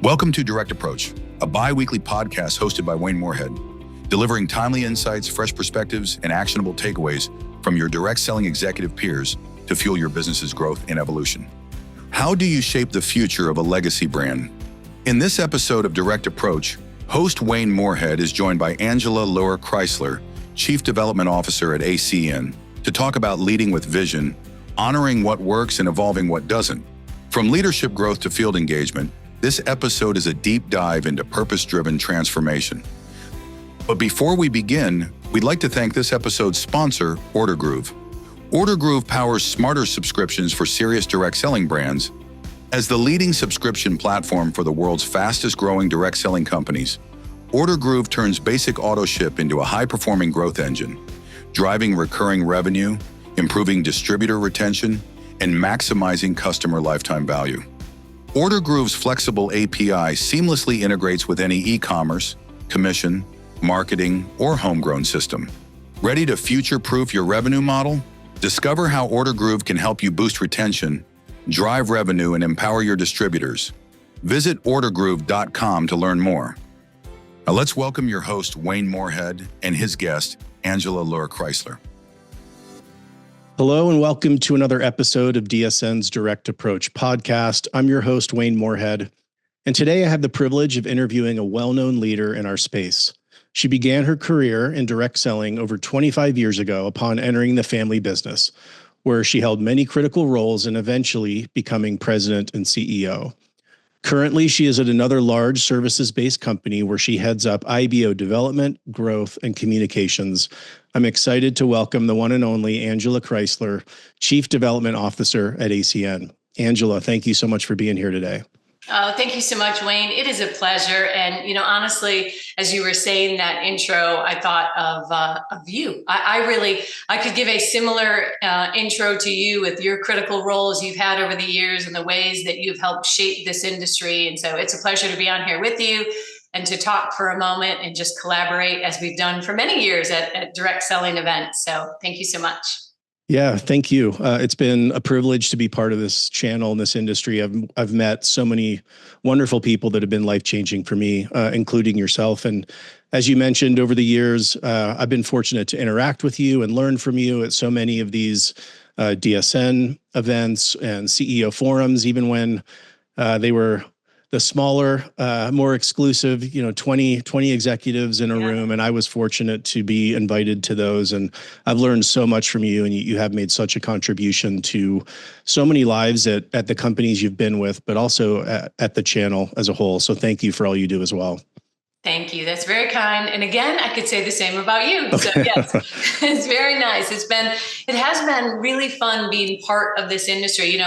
Welcome to Direct Approach, a bi-weekly podcast hosted by Wayne Moorhead, delivering timely insights, fresh perspectives, and actionable takeaways from your direct selling executive peers to fuel your business's growth and evolution. How do you shape the future of a legacy brand? In this episode of Direct Approach, host Wayne Moorhead is joined by Loehr Chrysler, Chief Development Officer at ACN, to talk about leading with vision, honoring what works and evolving what doesn't. From leadership growth to field engagement, this episode is a deep dive into purpose-driven transformation. But before we begin, we'd like to thank this episode's sponsor, OrderGroove. OrderGroove powers smarter subscriptions for serious direct selling brands. As the leading subscription platform for the world's fastest-growing direct selling companies, OrderGroove turns basic auto ship into a high-performing growth engine, driving recurring revenue, improving distributor retention, and maximizing customer lifetime value. OrderGroove's flexible API seamlessly integrates with any e-commerce, commission, marketing, or homegrown system. Ready to future-proof your revenue model? Discover how OrderGroove can help you boost retention, drive revenue, and empower your distributors. Visit ordergroove.com to learn more. Now let's welcome your host, Wayne Moorhead, and his guest, Loehr Chrysler. Hello and welcome to another episode of DSN's Direct Approach podcast. I'm your host, Wayne Moorhead, and today I have the privilege of interviewing a well-known leader in our space. She began her career in direct selling over 25 years ago upon entering the family business, where she held many critical roles and eventually becoming president and CEO. Currently, she is at another large services-based company where she heads up IBO development, growth, and communications. I'm excited to welcome the one and only Loehr Chrysler, Chief Development Officer at ACN. Angela, thank you so much for being here today. Oh, thank you so much, Wayne. It is a pleasure. And, honestly, as you were saying that intro, I thought of you. I could give a similar intro to you with your critical roles you've had over the years and the ways that you've helped shape this industry. And so it's a pleasure to be on here with you and to talk for a moment and just collaborate as we've done for many years at direct selling events. So thank you so much. Yeah, thank you. It's been a privilege to be part of this channel and this industry. I've met so many wonderful people that have been life-changing for me, including yourself. And as you mentioned, over the years, I've been fortunate to interact with you and learn from you at so many of these DSN events and CEO forums, even when they were the smaller, more exclusive, 20 executives in a room. And I was fortunate to be invited to those. And I've learned so much from you, and you have made such a contribution to so many lives at the companies you've been with, but also at the channel as a whole. So thank you for all you do as well. Thank you. That's very kind. And again, I could say the same about you. Okay. So yes, it's very nice. It has been really fun being part of this industry.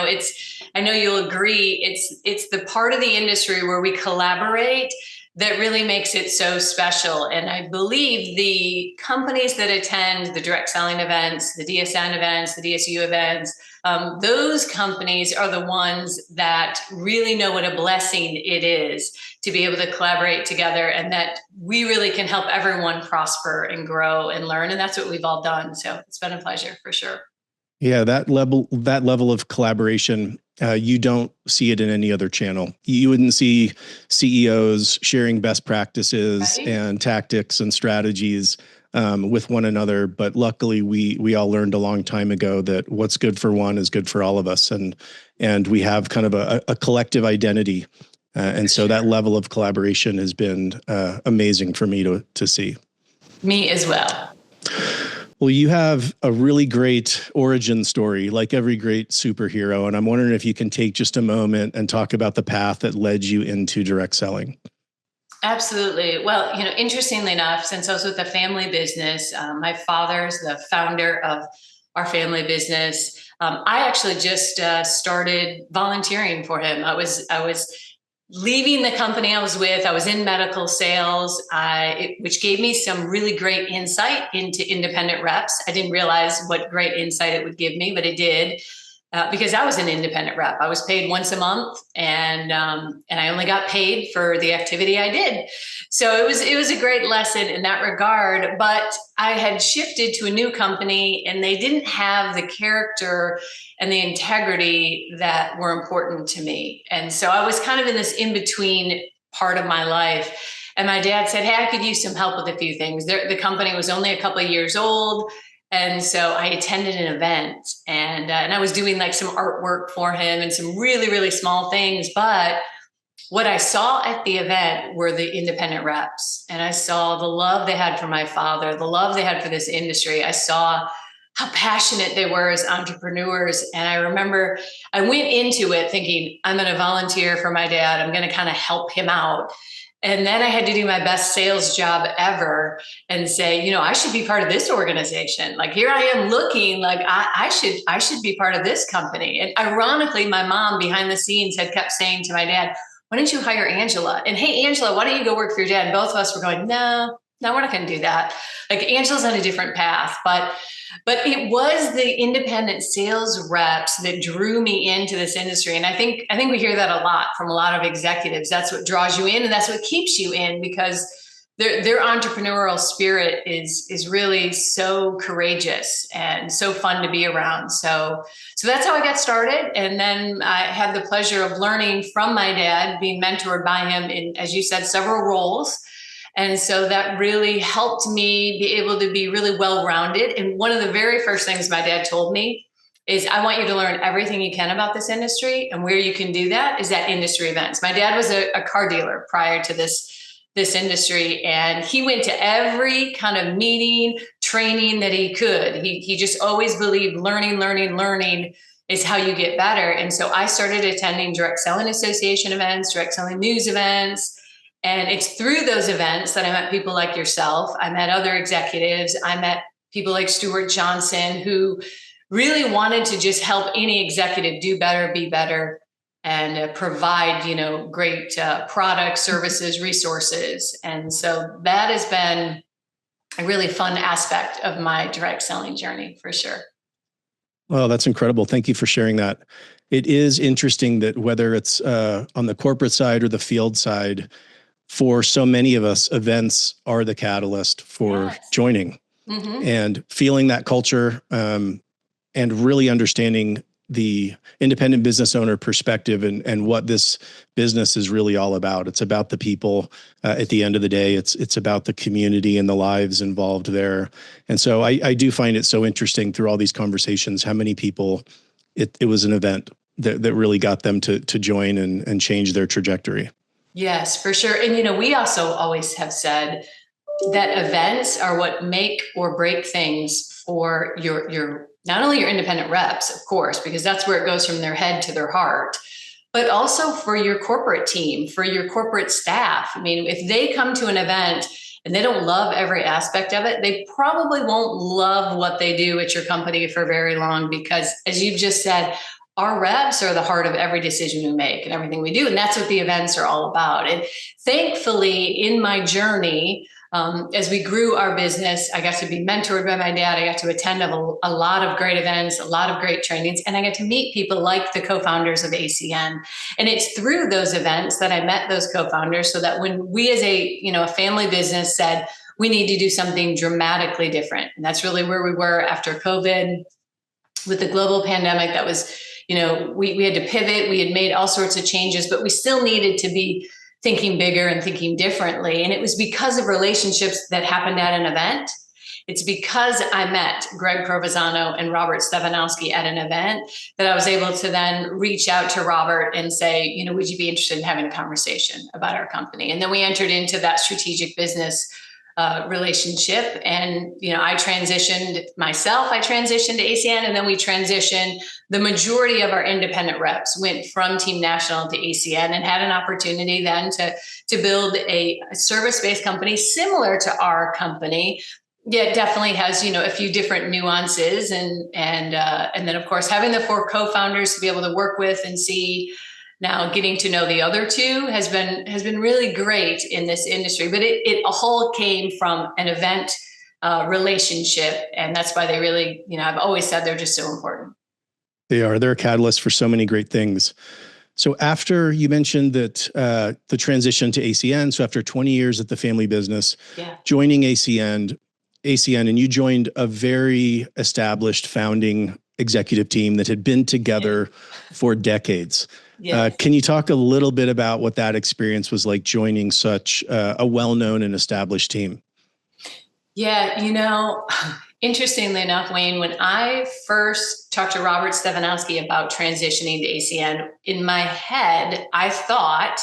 I know you'll agree, it's the part of the industry where we collaborate that really makes it so special. And I believe the companies that attend the direct selling events, the DSN events, the DSU events, those companies are the ones that really know what a blessing it is to be able to collaborate together, and that we really can help everyone prosper and grow and learn. And that's what we've all done. So it's been a pleasure for sure. Yeah, that level of collaboration, you don't see it in any other channel. You wouldn't see CEOs sharing best practices and tactics and strategies with one another. But luckily, we all learned a long time ago that what's good for one is good for all of us, and we have kind of a collective identity. And so that level of collaboration has been amazing for me to see. Me as well. Well, you have a really great origin story, like every great superhero. And I'm wondering if you can take just a moment and talk about the path that led you into direct selling. Absolutely. Well, interestingly enough, since I was with the family business, my father's the founder of our family business. I actually just started volunteering for him. I was leaving the company I was with. I was in medical sales, which gave me some really great insight into independent reps. I didn't realize what great insight it would give me, but it did. because I was an independent rep. I was paid once a month, and I only got paid for the activity I did. So it was a great lesson in that regard. But I had shifted to a new company, and they didn't have the character and the integrity that were important to me. And so I was kind of in this in between part of my life. And my dad said, "Hey, I could use some help with a few things." The company was only a couple of years old. And so I attended an event, and I was doing like some artwork for him and some really, really small things. But what I saw at the event were the independent reps, and I saw the love they had for my father, the love they had for this industry. I saw how passionate they were as entrepreneurs. And I remember I went into it thinking, I'm going to volunteer for my dad. I'm going to kind of help him out. And then I had to do my best sales job ever and say, I should be part of this organization. Like, here I am looking like I should be part of this company. And ironically, my mom behind the scenes had kept saying to my dad, "Why don't you hire Angela? And hey, Angela, why don't you go work for your dad?" And both of us were going, no, we're not going to do that. Like, Angela's on a different path. But it was the independent sales reps that drew me into this industry. And I think we hear that a lot from a lot of executives. That's what draws you in, and that's what keeps you in, because their entrepreneurial spirit is really so courageous and so fun to be around. So that's how I got started. And then I had the pleasure of learning from my dad, being mentored by him in, as you said, several roles. And so that really helped me be able to be really well-rounded. And one of the very first things my dad told me is, "I want you to learn everything you can about this industry, and where you can do that is at industry events." My dad was a car dealer prior to this industry, and he went to every kind of meeting, training that he could. He just always believed learning is how you get better. And so I started attending direct selling association events, direct selling news events. And it's through those events that I met people like yourself. I met other executives. I met people like Stuart Johnson, who really wanted to just help any executive do better, be better, and provide, great products, services, resources. And so that has been a really fun aspect of my direct selling journey, for sure. Well, that's incredible. Thank you for sharing that. It is interesting that whether it's on the corporate side or the field side, for so many of us, events are the catalyst for joining and feeling that culture, and really understanding the independent business owner perspective and what this business is really all about. It's about the people. At the end of the day, it's about the community and the lives involved there. And so I do find it so interesting through all these conversations, how many people it was an event that really got them to join and change their trajectory. Yes, for sure. And, we also always have said that events are what make or break things for your not only your independent reps, of course, because that's where it goes from their head to their heart, but also for your corporate team, for your corporate staff. I mean, if they come to an event and they don't love every aspect of it, they probably won't love what they do at your company for very long, because, as you've just said, our reps are the heart of every decision we make and everything we do. And that's what the events are all about. And thankfully, in my journey, as we grew our business, I got to be mentored by my dad. I got to attend a lot of great events, a lot of great trainings, and I got to meet people like the co-founders of ACN. And it's through those events that I met those co-founders, so that when we as a family business said, we need to do something dramatically different. And that's really where we were after COVID with the global pandemic. That was, we had to pivot. We had made all sorts of changes, but we still needed to be thinking bigger and thinking differently. And it was because of relationships that happened at an event. It's because I met Greg Provenzano and Robert Stefanowski at an event that I was able to then reach out to Robert and say, would you be interested in having a conversation about our company? And then we entered into that strategic business relationship. And, I transitioned to ACN, and then we transitioned. The majority of our independent reps went from Team National to ACN, and had an opportunity then to build a service-based company similar to our company. Yeah, it definitely has, a few different nuances. And then, of course, having the 4 co-founders to be able to work with and see. Now, getting to know the other 2 has been really great in this industry, but it all came from an event relationship, and that's why they really, I've always said they're just so important. They're a catalyst for so many great things. So after you mentioned that the transition to ACN, so after 20 years at the family business, joining ACN, and you joined a very established founding executive team that had been together for decades. Can you talk a little bit about what that experience was like joining such a well-known and established team? Yeah, interestingly enough, Wayne, when I first talked to Robert Stefanowski about transitioning to ACN, in my head, I thought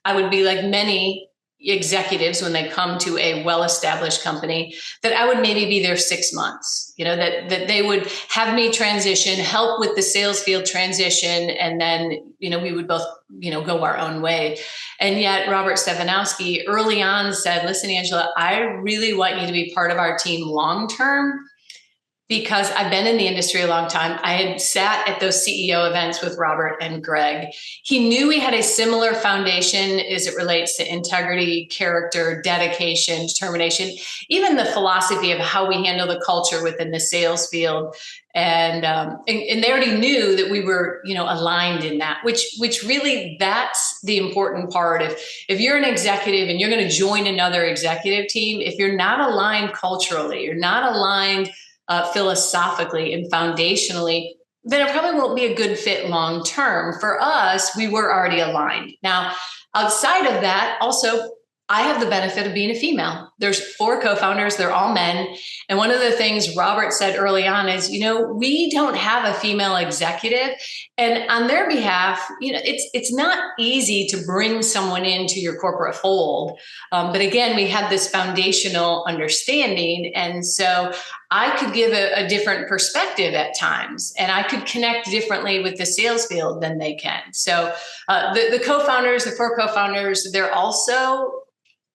I would be like many executives when they come to a well-established company, that I would maybe be there 6 months, that they would have me transition, help with the sales field transition, and then, we would both, go our own way. And yet Robert Stefanowski early on said, listen, Angela, I really want you to be part of our team long-term, because I've been in the industry a long time. I had sat at those CEO events with Robert and Greg. He knew we had a similar foundation as it relates to integrity, character, dedication, determination, even the philosophy of how we handle the culture within the sales field. And they already knew that we were, aligned in that, which really, that's the important part. If you're an executive and you're going to join another executive team, if you're not aligned culturally, you're not aligned philosophically and foundationally, then it probably won't be a good fit long term. For us, we were already aligned. Now, outside of that, also, I have the benefit of being a female. There's 4 co-founders, they're all men. And one of the things Robert said early on is, we don't have a female executive. And on their behalf, it's not easy to bring someone into your corporate fold. But again, we had this foundational understanding. And so I could give a different perspective at times, and I could connect differently with the sales field than they can. So the co-founders, the 4 co-founders, they're also,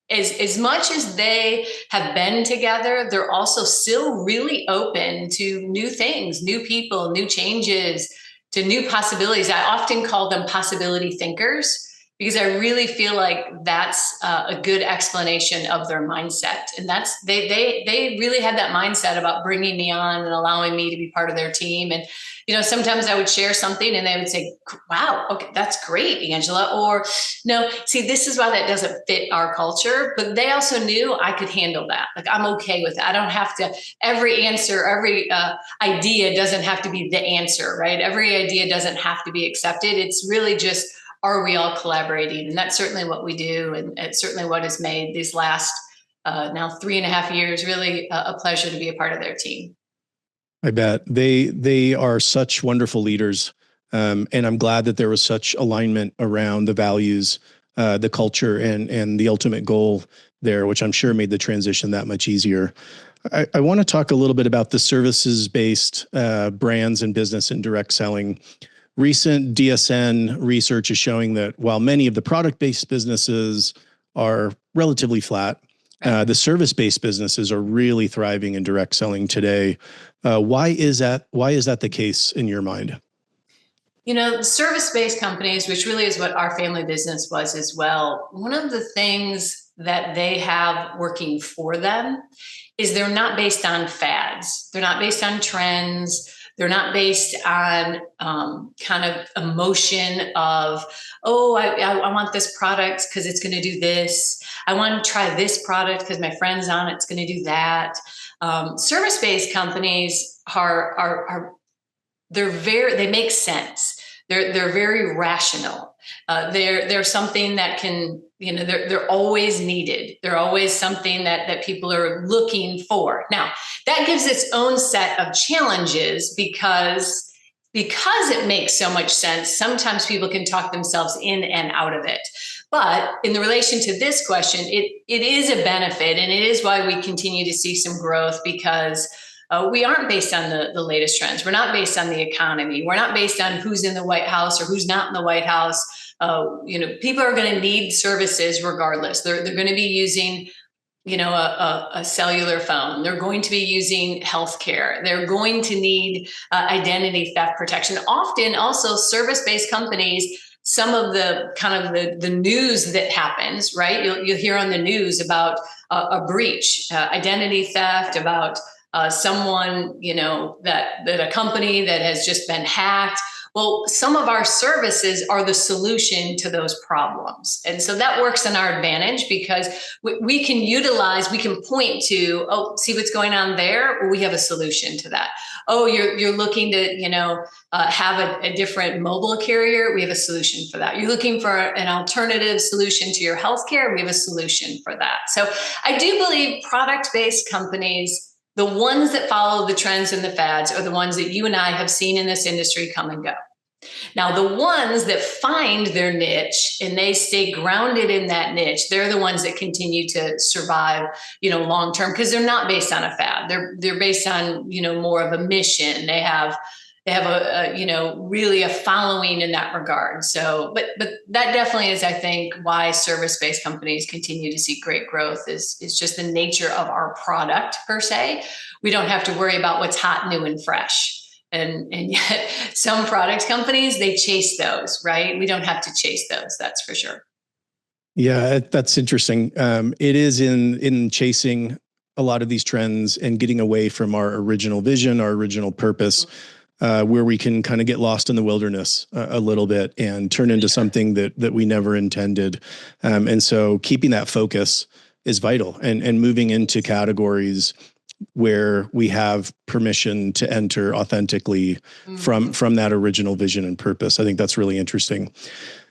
as much as they have been together, they're also still really open to new things, new people, new changes, to new possibilities. I often call them possibility thinkers, because I really feel like that's a good explanation of their mindset. And that's, they really had that mindset about bringing me on and allowing me to be part of their team. And, sometimes I would share something and they would say, wow, okay, that's great, Angela. Or no, see, this is why that doesn't fit our culture. But they also knew I could handle that. Like, I'm okay with it. I don't have to, every answer, every idea doesn't have to be the answer, right? Every idea doesn't have to be accepted. It's really just, are we all collaborating? And that's certainly what we do. And it's certainly what has made these last now 3.5 years really a pleasure to be a part of their team. I bet they are such wonderful leaders. And I'm glad that there was such alignment around the values, the culture, and the ultimate goal there, which I'm sure made the transition that much easier. I want to talk a little bit about the services-based brands and business and direct selling. Recent DSN research is showing that while many of the product-based businesses are relatively flat, the service-based businesses are really thriving in direct selling today. Why is that? Why is that the case in your mind? The service-based companies, which really is what our family business was as well, one of the things that they have working for them is they're not based on fads. They're not based on trends. They're not based on kind of emotion of, oh, I want this product because it's going to do this. I want to try this product because my friend's on it. It's going to do that. Service-based companies they make sense. They're very rational. They're something that can, they're always needed. They're always something that people are looking for. Now, that gives its own set of challenges because it makes so much sense. Sometimes people can talk themselves in and out of it. But in the relation to this question, it is a benefit, and it is why we continue to see some growth, because we aren't based on the latest trends. We're not based on the economy. We're not based on who's in the White House or who's not in the White House. People are going to need services regardless. They're going to be using, a cellular phone. They're going to be using healthcare. They're going to need identity theft protection. Often also service-based companies, some of the kind of the news that happens, right? You'll hear on the news about a breach, identity theft, about someone, that a company that has just been hacked. Well, some of our services are the solution to those problems. And so that works in our advantage because we can point to, oh, see what's going on there? Well, we have a solution to that. Oh, you're looking to, have a different mobile carrier. We have a solution for that. You're looking for an alternative solution to your healthcare. We have a solution for that. So I do believe product-based companies, the ones that follow the trends and the fads, are the ones that you and I have seen in this industry come and go. Now, the ones that find their niche and they stay grounded in that niche, they're the ones that continue to survive, long term, because they're not based on a fad. They're based on, more of a mission. They have a really a following in that regard. So, but that definitely is, I think, why service-based companies continue to see great growth is just the nature of our product per se. We don't have to worry about what's hot, new, and fresh. And yet some product companies, they chase those, right? We don't have to chase those, that's for sure. Yeah, that's interesting. It is in chasing a lot of these trends and getting away from our original vision, our original purpose, where we can kind of get lost in the wilderness a little bit and turn into something that we never intended. And so keeping that focus is vital, and moving into categories where we have permission to enter authentically from that original vision and purpose. I think that's really interesting.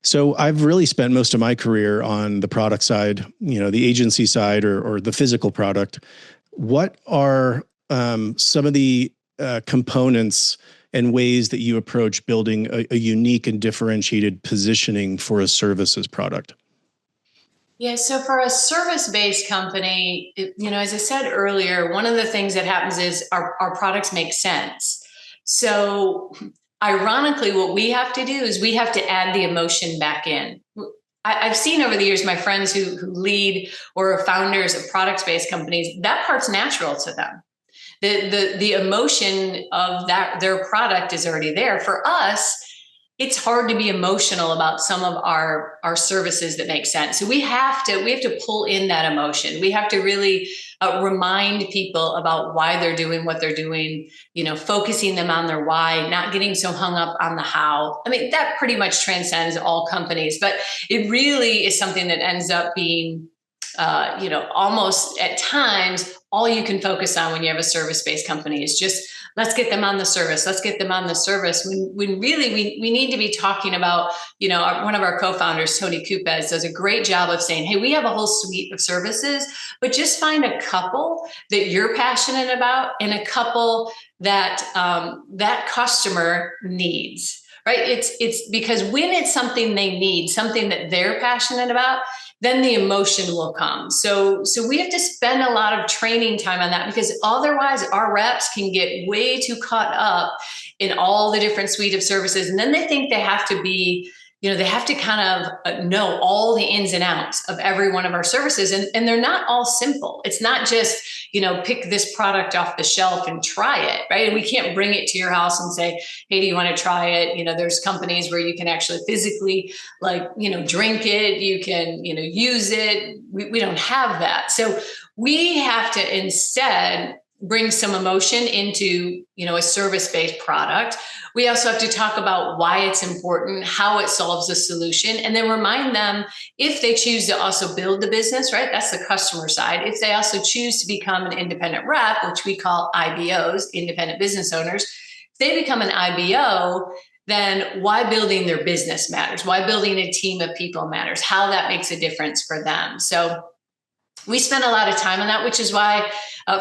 So I've really spent most of my career on the product side, the agency side or the physical product. What are some of the components and ways that you approach building a unique and differentiated positioning for a services product? Yeah, so for a service-based company, as I said earlier, one of the things that happens is our products make sense. So ironically, what we have to do is we have to add the emotion back in. I've seen over the years, my friends who lead or are founders of product-based companies, that part's natural to them. The emotion of their product is already there. For us, it's hard to be emotional about some of our services that make sense. So we have to pull in that emotion. We have to really remind people about why they're doing what they're doing, focusing them on their why, not getting so hung up on the how. I mean, that pretty much transcends all companies, but it really is something that ends up being almost at times, all you can focus on when you have a service-based company is just, let's get them on the service. Let's get them on the service. When really we need to be talking about, one of our co-founders, Tony Kupes, does a great job of saying, hey, we have a whole suite of services, but just find a couple that you're passionate about and a couple that that customer needs. Right? It's because when it's something they need, something that they're passionate about, then the emotion will come. So we have to spend a lot of training time on that, because otherwise our reps can get way too caught up in all the different suite of services. And then they think they have to be, they have to kind of know all the ins and outs of every one of our services. And they're not all simple. It's not just, pick this product off the shelf and try it, right? And we can't bring it to your house and say, hey, do you want to try it? There's companies where you can actually physically drink it. You can, use it. We don't have that. So we have to instead bring some emotion into, a service-based product. We also have to talk about why it's important, how it solves a solution, and then remind them if they choose to also build the business, right? That's the customer side. If they also choose to become an independent rep, which we call IBOs, independent business owners, if they become an IBO, then why building their business matters, why building a team of people matters, how that makes a difference for them. So we spend a lot of time on that, which is why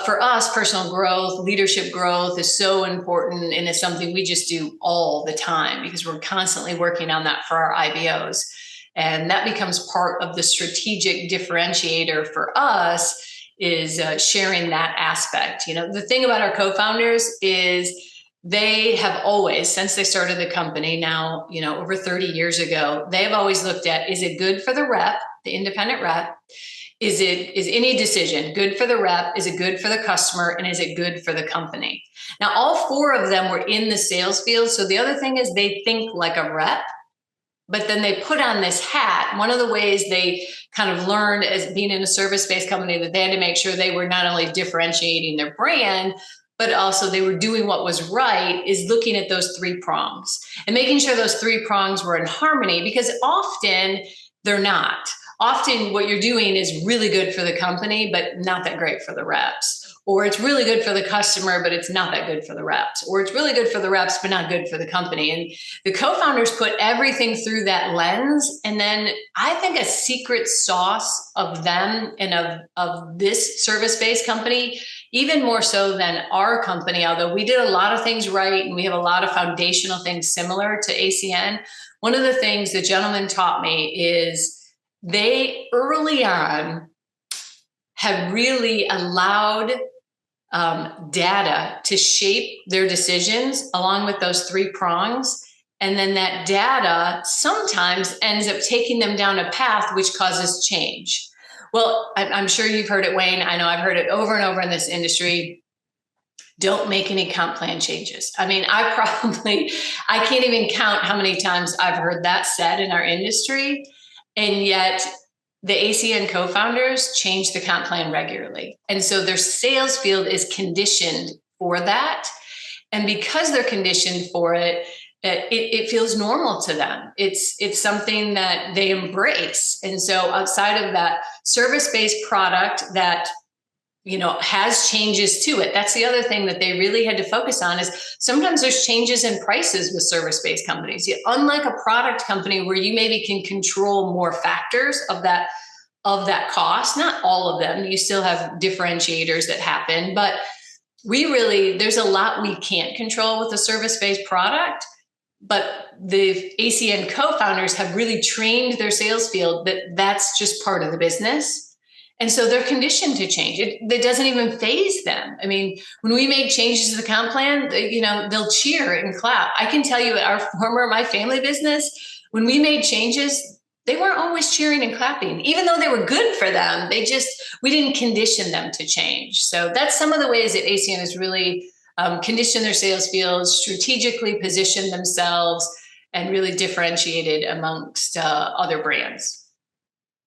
for us, personal growth, leadership growth is so important. And it's something we just do all the time because we're constantly working on that for our IBOs. And that becomes part of the strategic differentiator for us is sharing that aspect. The thing about our co-founders is they have always, since they started the company now, over 30 years ago, they've always looked at, is it good for the rep, the independent rep? Is any decision good for the rep? Is it good for the customer? And is it good for the company? Now, all four of them were in the sales field. So the other thing is they think like a rep, but then they put on this hat. One of the ways they kind of learned as being in a service-based company that they had to make sure they were not only differentiating their brand, but also they were doing what was right, is looking at those three prongs and making sure those three prongs were in harmony, because often they're not. Often what you're doing is really good for the company, but not that great for the reps. Or it's really good for the customer, but it's not that good for the reps. Or it's really good for the reps, but not good for the company. And the co-founders put everything through that lens. And then I think a secret sauce of them and of this service-based company, even more so than our company, although we did a lot of things right and we have a lot of foundational things similar to ACN. One of the things the gentleman taught me is they early on have really allowed data to shape their decisions along with those three prongs. And then that data sometimes ends up taking them down a path which causes change. Well, I'm sure you've heard it, Wayne. I know I've heard it over and over in this industry. Don't make any comp plan changes. I mean, I can't even count how many times I've heard that said in our industry. And yet the ACN co-founders change the comp plan regularly. And so their sales field is conditioned for that. And because they're conditioned for it, it feels normal to them. It's something that they embrace. And so outside of that service-based product that has changes to it. That's the other thing that they really had to focus on, is sometimes there's changes in prices with service-based companies. Unlike a product company where you maybe can control more factors of that cost, not all of them, you still have differentiators that happen, but there's a lot we can't control with a service-based product. But the ACN co-founders have really trained their sales field that that's just part of the business. And so they're conditioned to change. It doesn't even faze them. I mean, when we make changes to the comp plan, they'll cheer and clap. I can tell you at my family business, when we made changes, they weren't always cheering and clapping, even though they were good for them. We didn't condition them to change. So that's some of the ways that ACN has really conditioned their sales fields, strategically positioned themselves, and really differentiated amongst other brands.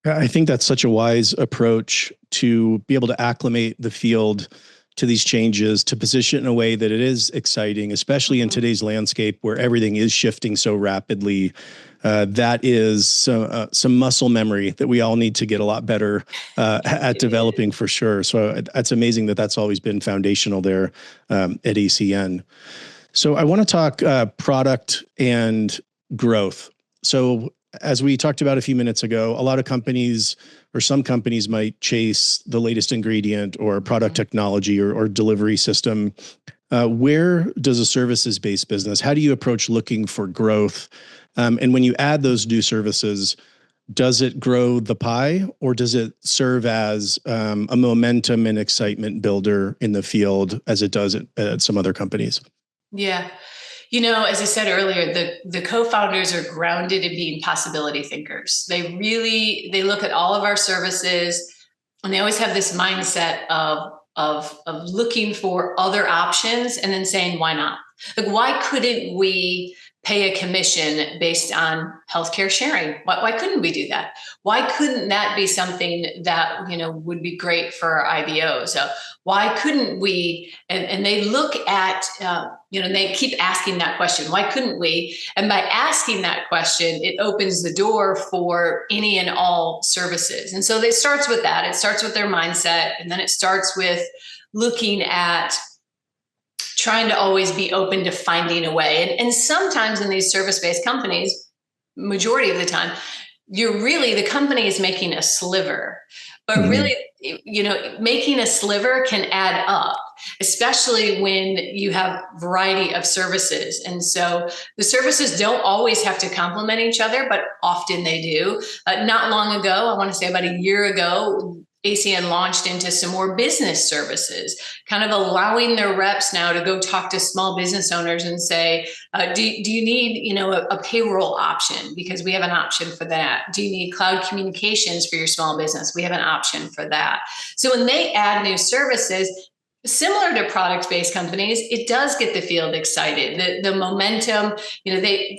I think that's such a wise approach to be able to acclimate the field to these changes, to position it in a way that it is exciting, especially in today's landscape where everything is shifting so rapidly. That is some muscle memory that we all need to get a lot better at developing, for sure. So that's amazing that that's always been foundational there at ACN. So I want to talk product and growth. So as we talked about a few minutes ago, a lot of companies, or some companies, might chase the latest ingredient or product technology or delivery system. Where does a services-based business, how do you approach looking for growth? And when you add those new services, does it grow the pie, or does it serve as a momentum and excitement builder in the field as it does at some other companies? Yeah. As I said earlier, the co-founders are grounded in being possibility thinkers. They look at all of our services, and they always have this mindset of looking for other options and then saying, why not? Like, why couldn't we pay a commission based on healthcare sharing? Why couldn't we do that? Why couldn't that be something that, would be great for our IBOs? So why couldn't we? And they look at, they keep asking that question. Why couldn't we? And by asking that question, it opens the door for any and all services. And so it starts with that. It starts with their mindset. And then it starts with looking at trying to always be open to finding a way. And sometimes in these service-based companies, majority of the time, the company is making a sliver, but really, making a sliver can add up, especially when you have variety of services. And so the services don't always have to complement each other, but often they do. Not long ago, I want to say about a year ago, ACN launched into some more business services, kind of allowing their reps now to go talk to small business owners and say, do you need, a payroll option? Because we have an option for that. Do you need cloud communications for your small business? We have an option for that. So when they add new services, similar to product-based companies, it does get the field excited. The momentum,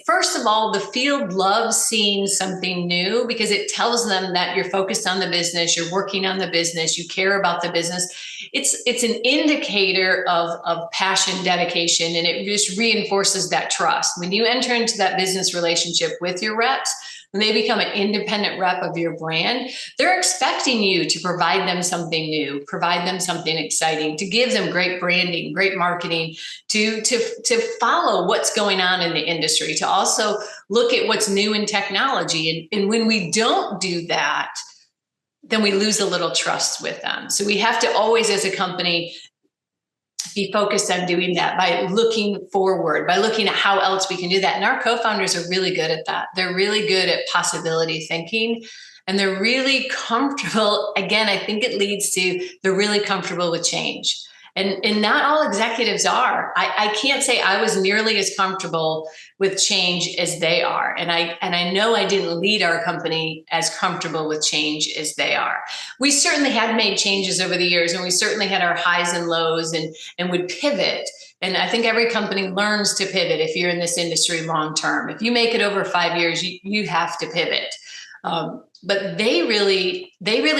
first of all, the field loves seeing something new because it tells them that you're focused on the business, you're working on the business, you care about the business. It's an indicator of passion, dedication, and it just reinforces that trust. When you enter into that business relationship with your reps, when they become an independent rep of your brand, they're expecting you to provide them something new, provide them something exciting, to give them great branding, great marketing, to follow what's going on in the industry, to also look at what's new in technology. And when we don't do that, then we lose a little trust with them. So we have to always, as a company, be focused on doing that by looking forward, by looking at how else we can do that. And our co-founders are really good at that. They're really good at possibility thinking, and they're really comfortable. Again, I think it leads to they're really comfortable with change. And not all executives are. I can't say I was nearly as comfortable with change as they are. And I know I didn't lead our company as comfortable with change as they are. We certainly had made changes over the years, and we certainly had our highs and lows and would pivot. And I think every company learns to pivot if you're in this industry long term. If you make it over 5 years, you have to pivot. But they really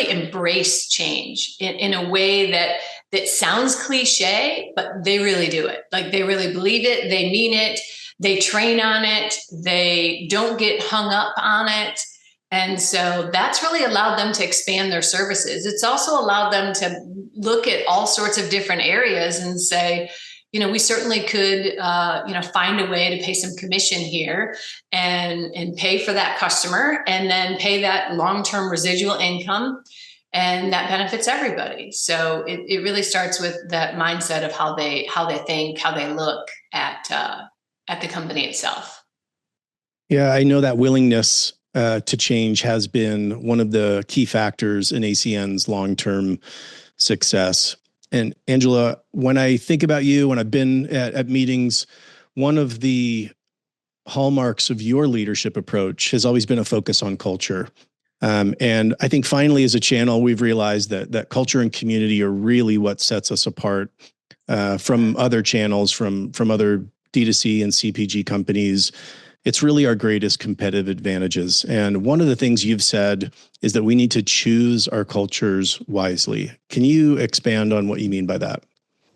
embrace change in a way that sounds cliche, but they really do it. Like, they really believe it. They mean it. They train on it. They don't get hung up on it. And so that's really allowed them to expand their services. It's also allowed them to look at all sorts of different areas and say, we certainly could, find a way to pay some commission here and pay for that customer, and then pay that long-term residual income, and that benefits everybody. So it really starts with that mindset of how they think, how they look at the company itself. Yeah, I know that willingness to change has been one of the key factors in ACN's long-term success. And Angela, when I think about you, when I've been at meetings, one of the hallmarks of your leadership approach has always been a focus on culture. And I think finally, as a channel, we've realized that culture and community are really what sets us apart from other channels, from other D2C and CPG companies. It's really our greatest competitive advantages. And one of the things you've said is that we need to choose our cultures wisely. Can you expand on what you mean by that?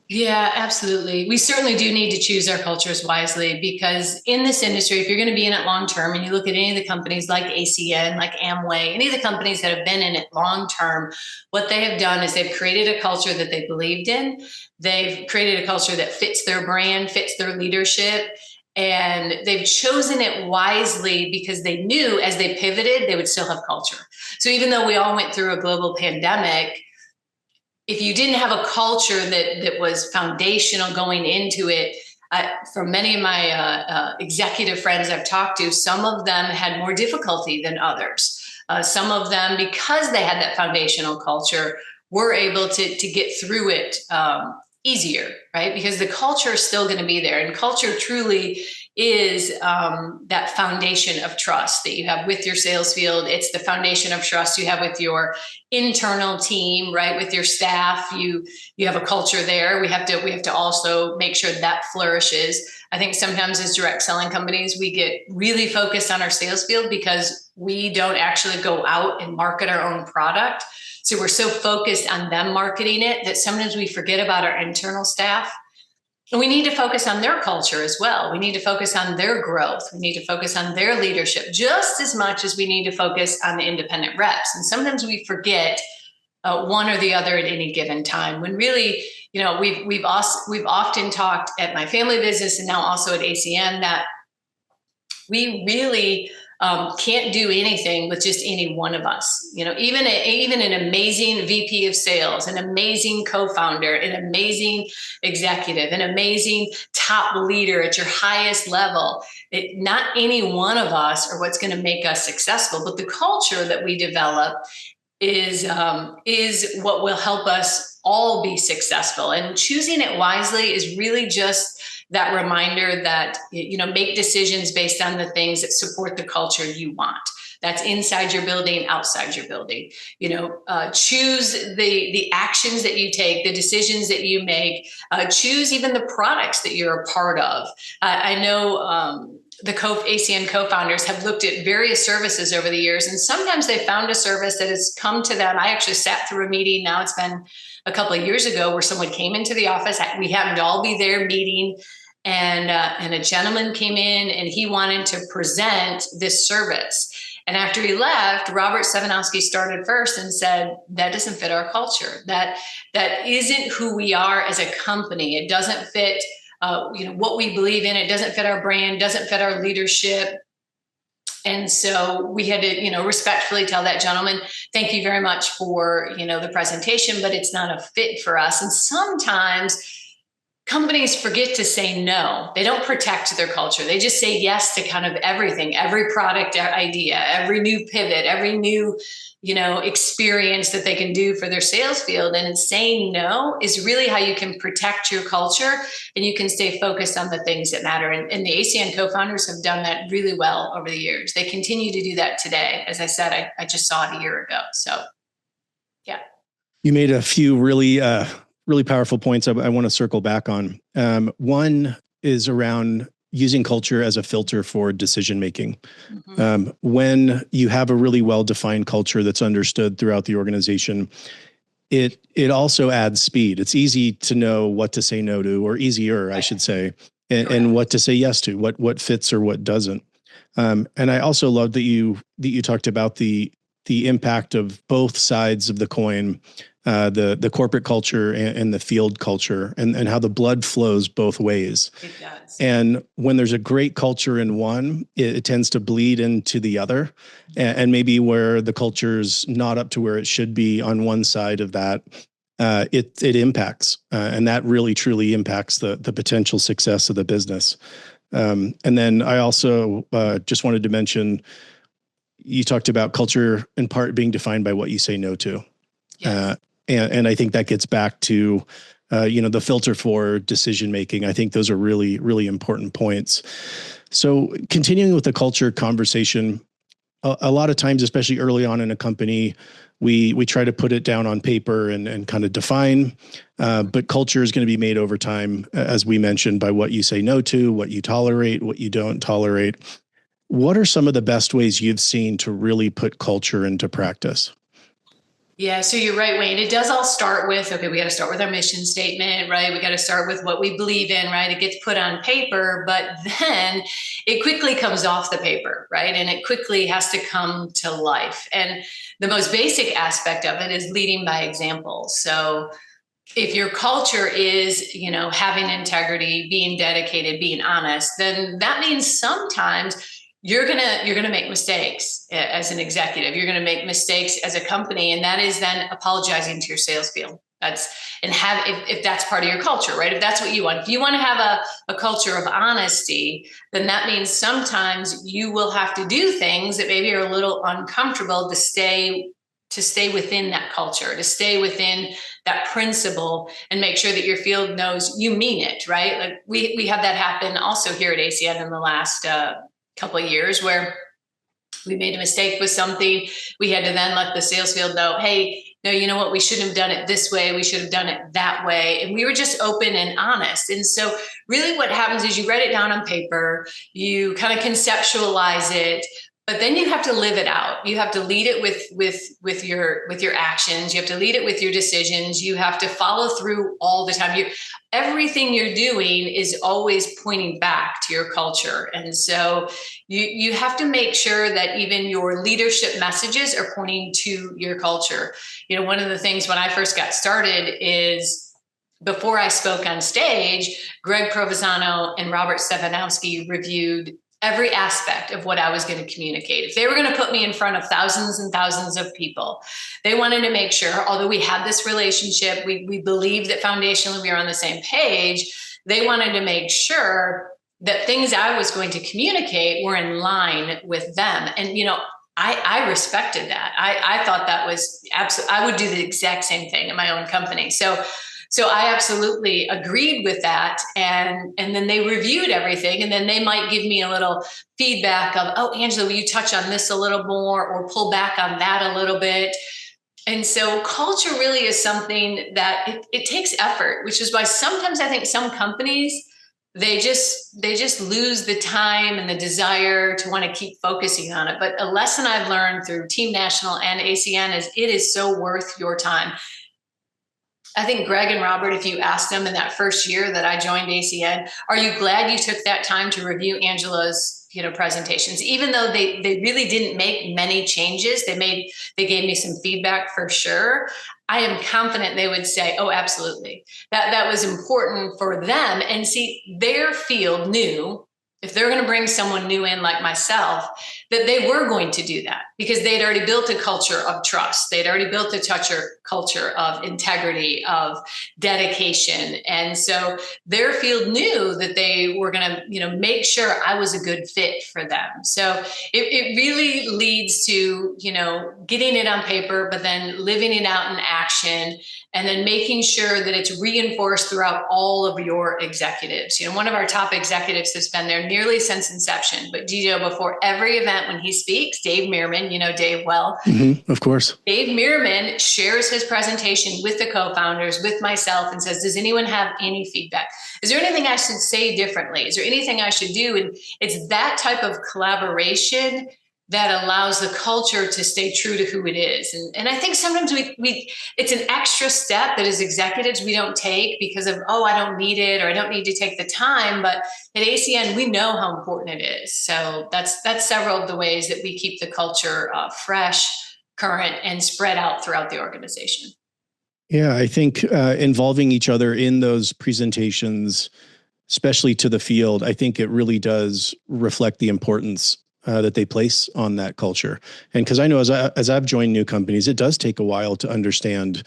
Yeah, absolutely. We certainly do need to choose our cultures wisely, because in this industry, if you're going to be in it long term, and you look at any of the companies like ACN, like Amway, any of the companies that have been in it long term, what they have done is they've created a culture that they believed in. They've created a culture that fits their brand, fits their leadership. And they've chosen it wisely because they knew as they pivoted, they would still have culture. So even though we all went through a global pandemic, if you didn't have a culture that was foundational going into it, from many of my executive friends I've talked to, some of them had more difficulty than others. Some of them, because they had that foundational culture, were able to get through it easier, right? Because the culture is still going to be there. And culture truly is that foundation of trust that you have with your sales field. It's the foundation of trust you have with your internal team, right? With your staff, you have a culture there. We have to also make sure that flourishes. I think sometimes as direct selling companies, we get really focused on our sales field because we don't actually go out and market our own product. So we're so focused on them marketing it that sometimes we forget about our internal staff. And we need to focus on their culture as well. We need to focus on their growth. We need to focus on their leadership just as much as we need to focus on the independent reps. And sometimes we forget one or the other at any given time, when really, we've often talked at my family business and now also at ACN that we really can't do anything with just any one of us. Even an amazing VP of sales, an amazing co-founder, an amazing executive, an amazing top leader at your highest level. Not any one of us are what's going to make us successful, but the culture that we develop is what will help us all be successful. And choosing it wisely is really just that reminder that, make decisions based on the things that support the culture you want. That's inside your building, outside your building. Choose the actions that you take, the decisions that you make. Choose even the products that you're a part of. I know the ACN co-founders have looked at various services over the years, and sometimes they found a service that has come to them. I actually sat through a meeting, now it's been a couple of years ago, where someone came into the office. We happened to all be there meeting, and a gentleman came in and he wanted to present this service. And after he left, Robert Savanowski started first and said, that doesn't fit our culture. That isn't who we are as a company. It doesn't fit what we believe in. It doesn't fit our brand, doesn't fit our leadership. And so we had to, respectfully tell that gentleman, thank you very much for, the presentation, but it's not a fit for us. And sometimes companies forget to say no. They don't protect their culture. They just say yes to kind of everything, every product idea, every new pivot, every new, experience that they can do for their sales field. And saying no is really how you can protect your culture and you can stay focused on the things that matter. And the ACN co-founders have done that really well over the years. They continue to do that today. As I said, I just saw it a year ago. So, yeah. You made a few really powerful points I want to circle back on. One is around using culture as a filter for decision-making. Mm-hmm. When you have a really well-defined culture that's understood throughout the organization, it also adds speed. It's easy to know what to say no to, or easier, right, I should say, and what to say yes to, what fits or what doesn't. And I also love that you talked about the impact of both sides of the coin, the corporate culture and the field culture, and how the blood flows both ways. It does. And when there's a great culture in one, it tends to bleed into the other. And maybe where the culture's not up to where it should be on one side of that, it impacts. And that really, truly impacts the potential success of the business. And then I also just wanted to mention, you talked about culture in part being defined by what you say no to. Yes. And I think that gets back to, the filter for decision-making. I think those are really, really important points. So continuing with the culture conversation, a lot of times, especially early on in a company, we try to put it down on paper and kind of define, but culture is going to be made over time, as we mentioned, by what you say no to, what you tolerate, what you don't tolerate. What are some of the best ways you've seen to really put culture into practice? Yeah, so you're right, Wayne. It does all start with, we got to start with our mission statement, right? We got to start with what we believe in, right? It gets put on paper, but then it quickly comes off the paper, right? And it quickly has to come to life. And the most basic aspect of it is leading by example. So if your culture is, having integrity, being dedicated, being honest, then that means sometimes you're gonna make mistakes as an executive. You're gonna make mistakes as a company, and that is then apologizing to your sales field. If that's part of your culture, right? If that's what you want. If you want to have a culture of honesty, then that means sometimes you will have to do things that maybe are a little uncomfortable to stay within that culture, to stay within that principle, and make sure that your field knows you mean it, right? Like we had that happen also here at ACN in the last couple of years, where we made a mistake with something. We had to then let the sales field know, hey, no, you know what? We shouldn't have done it this way. We should have done it that way. And we were just open and honest. And so really what happens is you write it down on paper, you kind of conceptualize it, but then you have to live it out. You have to lead it with your actions. You have to lead it with your decisions. You have to follow through all the time. Everything you're doing is always pointing back to your culture. And so you have to make sure that even your leadership messages are pointing to your culture. One of the things when I first got started is, before I spoke on stage, Greg Provenzano and Robert Stefanowski reviewed every aspect of what I was going to communicate. If they were going to put me in front of thousands and thousands of people, they wanted to make sure, although we had this relationship, we believed that foundationally we were on the same page, they wanted to make sure that things I was going to communicate were in line with them. And, I respected that. I thought that was absolutely, I would do the exact same thing in my own company. So So I absolutely agreed with that. And then they reviewed everything. And then they might give me a little feedback of, oh, Angela, will you touch on this a little more or pull back on that a little bit? And so culture really is something that it takes effort, which is why sometimes I think some companies, they just lose the time and the desire to want to keep focusing on it. But a lesson I've learned through Team National and ACN is it is so worth your time. I think Greg and Robert, if you asked them in that first year that I joined ACN, are you glad you took that time to review Angela's presentations? Even though they really didn't make many changes, they gave me some feedback for sure. I am confident they would say, oh, absolutely. That was important for them. And see, their field knew if they're going to bring someone new in like myself, that they were going to do that because they'd already built a culture of trust. They'd already built a culture of integrity, of dedication. And so their field knew that they were going to, make sure I was a good fit for them. So it really leads to, getting it on paper, but then living it out in action, and then making sure that it's reinforced throughout all of your executives. One of our top executives has been there nearly since inception. But before every event when he speaks, Dave Meerman, Dave well. Mm-hmm, of course. Dave Meerman shares his presentation with the co-founders, with myself, and says, does anyone have any feedback? Is there anything I should say differently? Is there anything I should do? And it's that type of collaboration that allows the culture to stay true to who it is. And I think sometimes we it's an extra step that as executives we don't take because of, I don't need it, or I don't need to take the time. But at ACN, we know how important it is. So that's several of the ways that we keep the culture fresh, current, and spread out throughout the organization. Yeah, I think involving each other in those presentations, especially to the field, I think it really does reflect the importance that they place on that culture. And because I know as I've joined new companies, it does take a while to understand.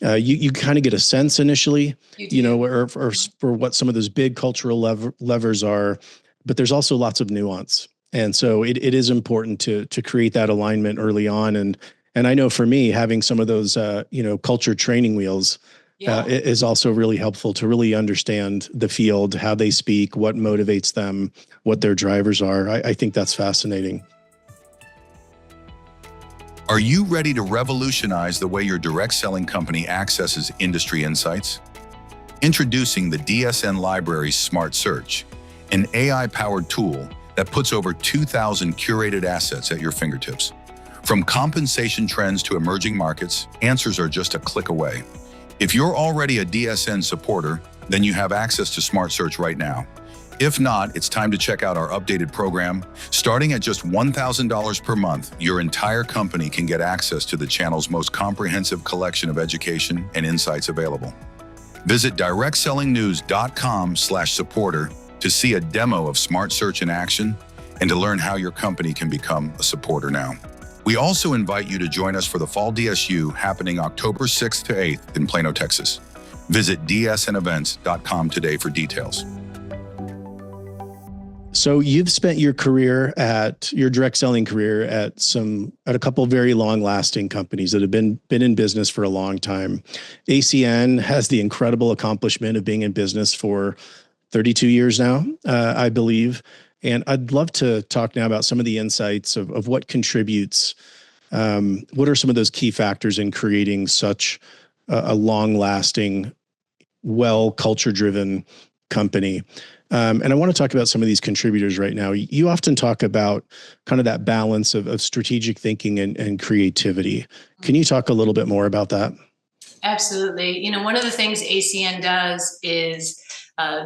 You kind of get a sense initially, or for what some of those big cultural levers are, but there's also lots of nuance. And so it is important to create that alignment early on. And I know for me, having some of those, culture training wheels is also really helpful to really understand the field, how they speak, what motivates them, what their drivers are. I think that's fascinating. Are you ready to revolutionize the way your direct selling company accesses industry insights? Introducing the DSN Library's Smart Search, an AI-powered tool that puts over 2,000 curated assets at your fingertips. From compensation trends to emerging markets, answers are just a click away. If you're already a DSN supporter, then you have access to Smart Search right now. If not, it's time to check out our updated program. Starting at just $1,000 per month, your entire company can get access to the channel's most comprehensive collection of education and insights available. Visit directsellingnews.com/supporter to see a demo of Smart Search in action and to learn how your company can become a supporter now. We also invite you to join us for the Fall DSU happening October 6th to 8th in Plano, Texas. Visit dsnevents.com today for details. So you've spent your direct selling career at a couple of very long lasting companies that have been in business for a long time. ACN has the incredible accomplishment of being in business for 32 years now, I believe. And I'd love to talk now about some of the insights of what contributes. What are some of those key factors in creating such a long-lasting, culture-driven company? And I want to talk about some of these contributors right now. You often talk about kind of that balance of strategic thinking and creativity. Can you talk a little bit more about that? Absolutely. One of the things ACN does is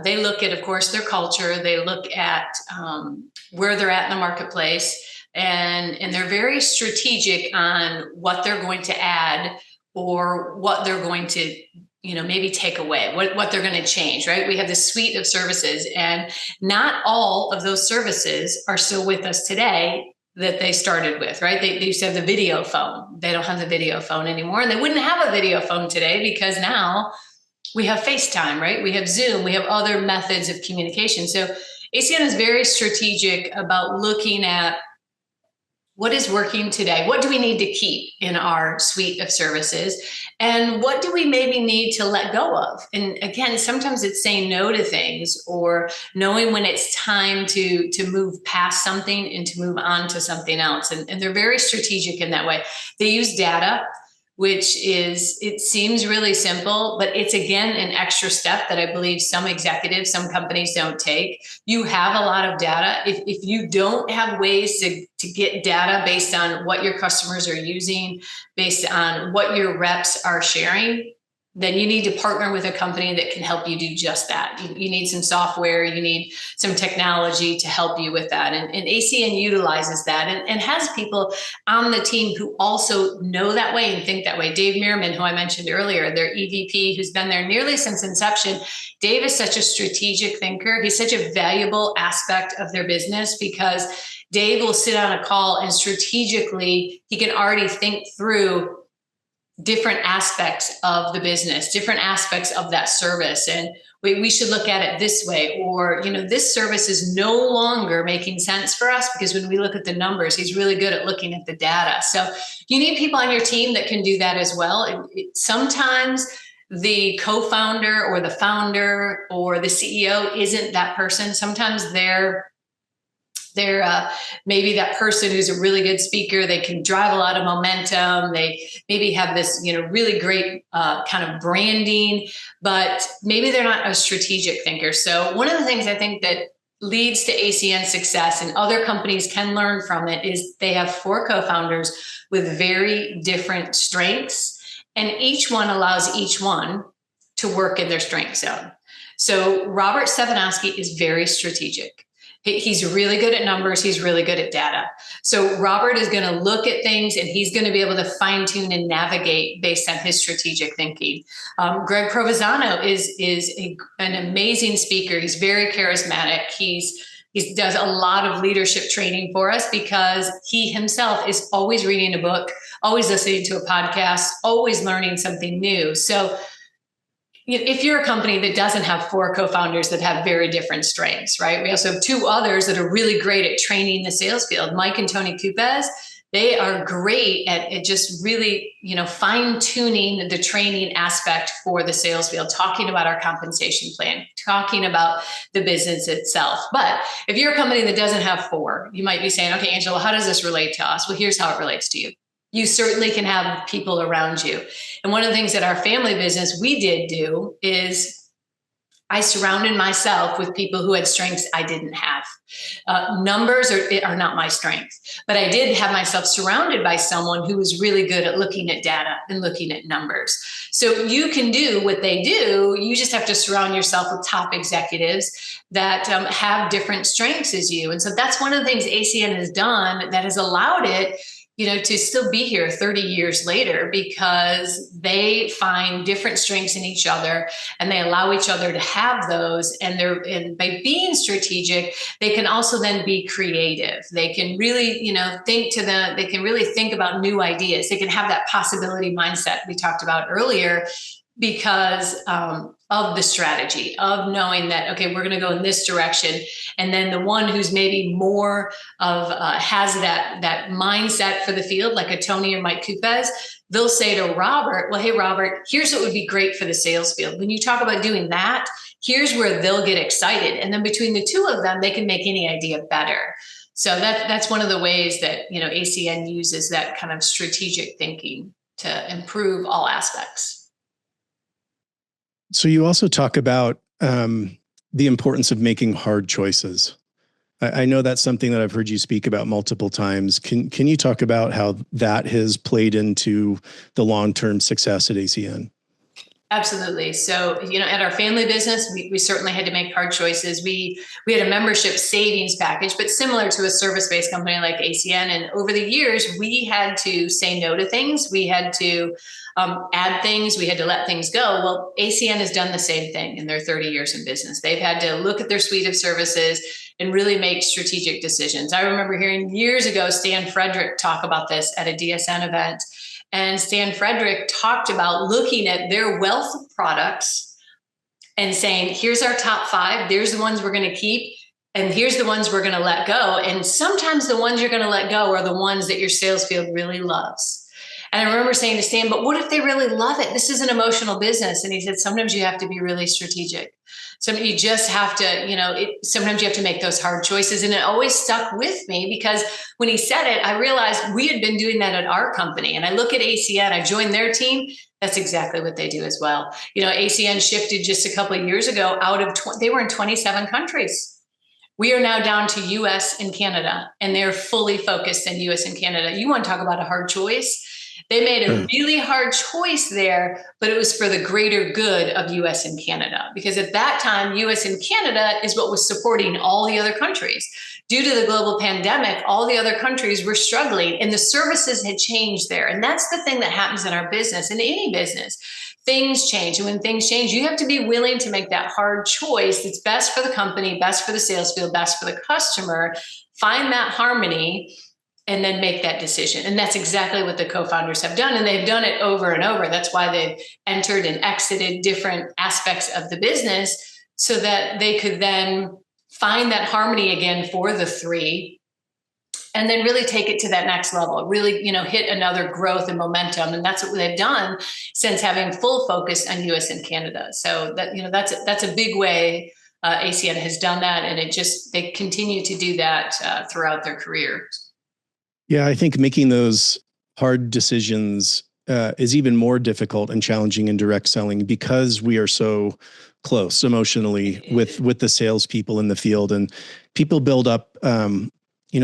they look at, of course, their culture. They look at where they're at in the marketplace, and they're very strategic on what they're going to add or what they're going to, maybe take away, what they're going to change, right? We have this suite of services, and not all of those services are still with us today that they started with, right? They used to have the video phone. They don't have the video phone anymore, and they wouldn't have a video phone today because now we have FaceTime, right? We have Zoom, we have other methods of communication. So ACN is very strategic about looking at what is working today? What do we need to keep in our suite of services? And what do we maybe need to let go of? And again, sometimes it's saying no to things or knowing when it's time to move past something and to move on to something else. And they're very strategic in that way. They use data, which is, it seems really simple, but it's again an extra step that I believe some executives, some companies don't take. You have a lot of data. If you don't have ways to get data based on what your customers are using, based on what your reps are sharing, then you need to partner with a company that can help you do just that. You need some software, you need some technology to help you with that. And ACN utilizes that and has people on the team who also know that way and think that way. Dave Meerman, who I mentioned earlier, their EVP, who's been there nearly since inception. Dave is such a strategic thinker. He's such a valuable aspect of their business because Dave will sit on a call and strategically, he can already think through different aspects of the business, different aspects of that service. And we should look at it this way, or, this service is no longer making sense for us because when we look at the numbers, he's really good at looking at the data. So you need people on your team that can do that as well. Sometimes the co-founder or the founder or the CEO isn't that person. Sometimes they're maybe that person who's a really good speaker. They can drive a lot of momentum. They maybe have this, really great kind of branding, but maybe they're not a strategic thinker. So one of the things I think that leads to ACN success and other companies can learn from it is they have 4 co-founders with very different strengths, and each one allows each one to work in their strength zone. So Robert Stefanowski is very strategic. He's really good at numbers. He's really good at data. So Robert is going to look at things and he's going to be able to fine tune and navigate based on his strategic thinking. Greg Provenzano is an amazing speaker. He's very charismatic. He does a lot of leadership training for us because he himself is always reading a book, always listening to a podcast, always learning something new. So if you're a company that doesn't have 4 co-founders that have very different strengths, right? We also have 2 others that are really great at training the sales field. Mike and Tony Kupes, they are great at just really, fine tuning the training aspect for the sales field, talking about our compensation plan, talking about the business itself. But if you're a company that doesn't have 4, you might be saying, okay, Angela, how does this relate to us? Well, here's how it relates to you. You certainly can have people around you. And one of the things that our family business we did do is I surrounded myself with people who had strengths I didn't have. Numbers are not my strength, but I did have myself surrounded by someone who was really good at looking at data and looking at numbers. So you can do what they do. You just have to surround yourself with top executives that have different strengths as you. And so that's one of the things ACN has done that has allowed it to still be here 30 years later because they find different strengths in each other and they allow each other to have those. And by being strategic, they can also then be creative. They can really, they can really think about new ideas. They can have that possibility mindset we talked about earlier because of the strategy of knowing that, okay, we're going to go in this direction. And then the one who's maybe more of has that mindset for the field, like a Tony or Mike Kupes, they'll say to Robert, well, hey, Robert, here's what would be great for the sales field. When you talk about doing that, here's where they'll get excited. And then between the 2 of them, they can make any idea better. So that's one of the ways that, ACN uses that kind of strategic thinking to improve all aspects. So you also talk about the importance of making hard choices. I know that's something that I've heard you speak about multiple times. Can you talk about how that has played into the long-term success at ACN? Absolutely. So, at our family business, we certainly had to make hard choices. We had a membership savings package, but similar to a service-based company like ACN. And over the years, we had to say no to things. We had to add things. We had to let things go. Well, ACN has done the same thing in their 30 years in business. They've had to look at their suite of services and really make strategic decisions. I remember hearing years ago, Stan Frederick talk about this at a DSN event. And Stan Frederick talked about looking at their wealth of products and saying, here's our top 5. There's the ones we're going to keep. And here's the ones we're going to let go. And sometimes the ones you're going to let go are the ones that your sales field really loves. And I remember saying to Stan, but what if they really love it? This is an emotional business. And he said, sometimes you have to be really strategic. You just have to, sometimes you have to make those hard choices. And it always stuck with me because when he said it, I realized we had been doing that at our company. And I look at ACN, I joined their team. That's exactly what they do as well. ACN shifted just a couple of years ago they were in 27 countries. We are now down to US and Canada, and they're fully focused in US and Canada. You want to talk about a hard choice? They made a really hard choice there, but it was for the greater good of US and Canada. Because at that time, US and Canada is what was supporting all the other countries. Due to the global pandemic, all the other countries were struggling and the services had changed there. And that's the thing that happens in our business, in any business. Things change. And when things change, you have to be willing to make that hard choice that's best for the company, best for the sales field, best for the customer, find that harmony, and then make that decision. And that's exactly what the co-founders have done. And they've done it over and over. That's why they've entered and exited different aspects of the business so that they could then find that harmony again for the three, and then really take it to that next level, really, hit another growth and momentum. And that's what they've done since having full focus on US and Canada. So that's a big way ACN has done that. And they continue to do that throughout their career. Yeah, I think making those hard decisions is even more difficult and challenging in direct selling because we are so close emotionally with the salespeople in the field, and people build up,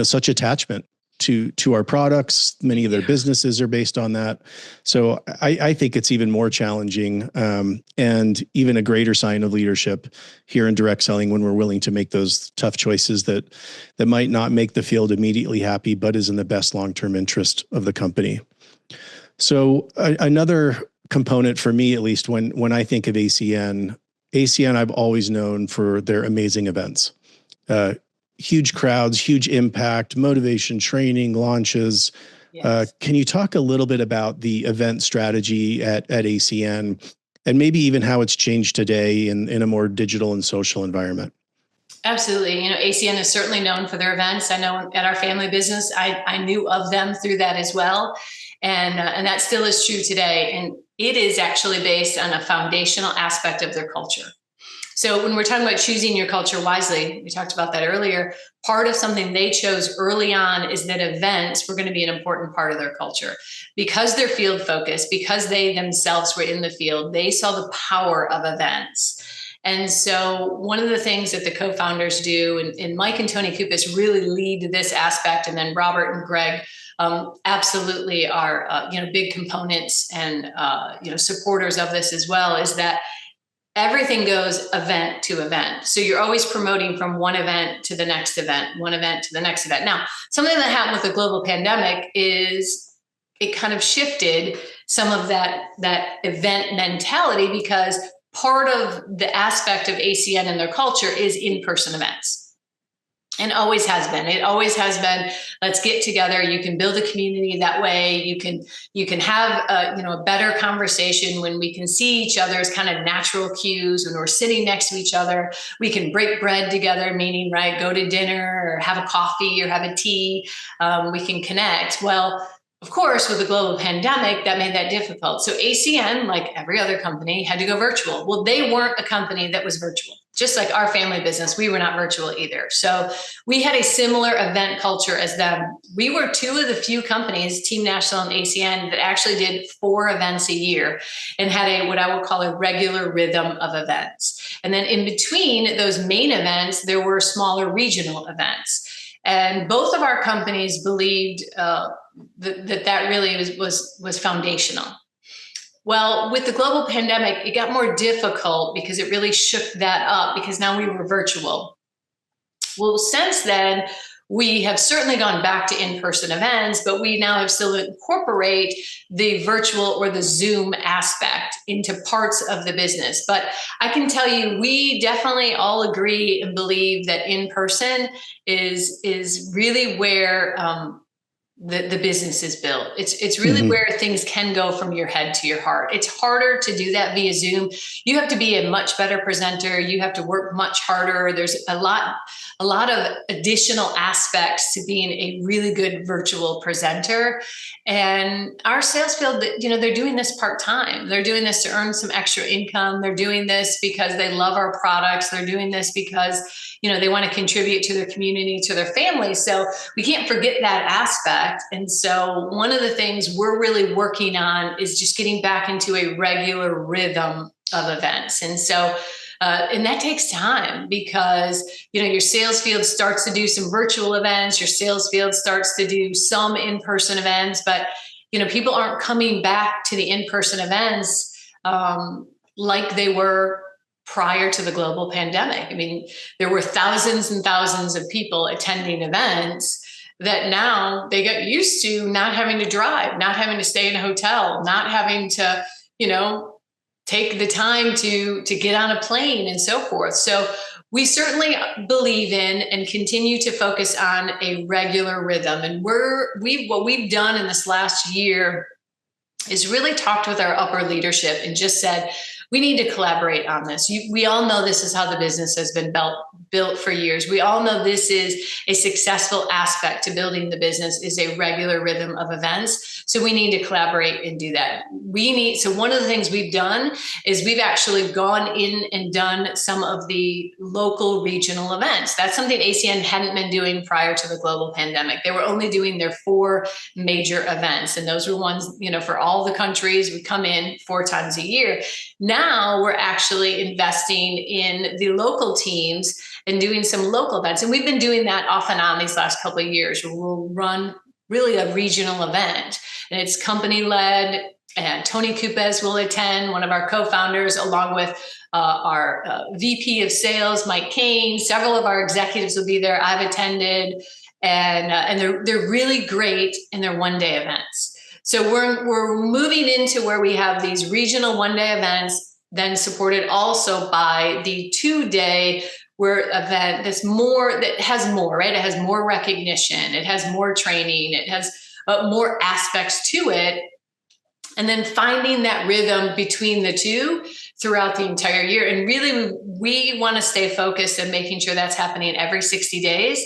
such attachment to our products. Many of their businesses are based on that. So I think it's even more challenging, and even a greater sign of leadership here in direct selling when we're willing to make those tough choices that might not make the field immediately happy, but is in the best long-term interest of the company. So another component for me, at least when I think of ACN I've always known for their amazing events. Huge crowds, huge impact, motivation, training, launches. Yes. Can you talk a little bit about the event strategy at ACN and maybe even how it's changed today in a more digital and social environment? Absolutely. ACN is certainly known for their events. I know at our family business, I knew of them through that as well. And that still is true today. And it is actually based on a foundational aspect of their culture. So when we're talking about choosing your culture wisely, we talked about that earlier, part of something they chose early on is that events were going to be an important part of their culture. Because they're field focused, because they themselves were in the field, they saw the power of events. And so one of the things that the co-founders do, and Mike and Tony Kupas really lead this aspect, and then Robert and Greg absolutely are big components and supporters of this as well, is that everything goes event to event. So you're always promoting from one event to the next event, one event to the next event. Now, something that happened with the global pandemic is it kind of shifted some of that event mentality, because part of the aspect of ACN and their culture is in-person events. And always has been. It always has been. Let's get together. You can build a community that way. You can have a better conversation when we can see each other's kind of natural cues when we're sitting next to each other. We can break bread together, meaning go to dinner or have a coffee or have a tea. We can connect. Well, of course, with the global pandemic, that made that difficult. So ACN, like every other company, had to go virtual. Well, they weren't a company that was virtual. Just like our family business, we were not virtual either. So we had a similar event culture as them. We were two of the few companies, Team National and ACN, that actually did 4 events a year and had what I would call a regular rhythm of events. And then in between those main events, there were smaller regional events. And both of our companies believed that really was foundational. Well, with the global pandemic, it got more difficult because it really shook that up, because now we were virtual. Well, since then, we have certainly gone back to in-person events, but we now have still incorporate the virtual or the Zoom aspect into parts of the business. But I can tell you, we definitely all agree and believe that in-person is really where the business is built. It's really where things can go from your head to your heart. It's harder to do that via Zoom. You have to be a much better presenter. You have to work much harder. There's a lot of additional aspects to being a really good virtual presenter. And our sales field, they're doing this part-time. They're doing this to earn some extra income. They're doing this because they love our products. They're doing this because, they want to contribute to their community, to their family. So we can't forget that aspect. And so one of the things we're really working on is just getting back into a regular rhythm of events. And so, and that takes time because, your sales field starts to do some virtual events, your sales field starts to do some in-person events, but, people aren't coming back to the in-person events like they were prior to the global pandemic. I mean, there were thousands and thousands of people attending events that now they got used to not having to drive, not having to stay in a hotel, not having to, take the time to get on a plane and so forth. So we certainly believe in and continue to focus on a regular rhythm. And what we've done in this last year is really talked with our upper leadership and just said, we need to collaborate on this. We all know this is how the business has been built for years. We all know this is a successful aspect to building the business is a regular rhythm of events. So we need to collaborate and do that. So one of the things we've done is we've actually gone in and done some of the local regional events. That's something ACN hadn't been doing prior to the global pandemic. They were only doing their 4 major events. And those were ones, for all the countries. We come in 4 times a year. Now we're actually investing in the local teams and doing some local events. And we've been doing that off and on these last couple of years. We'll run really a regional event, and it's company led. And Tony Cupez will attend, one of our co-founders, along with our VP of sales, Mike Kane. Several of our executives will be there. I've attended, and they're really great, and they're one-day events. So we're moving into where we have these regional one-day events, then supported also by the 2-day event that has more, right? It has more recognition, it has more training, it has more aspects to it. And then finding that rhythm between the two throughout the entire year. And really, we want to stay focused and making sure that's happening every 60 days.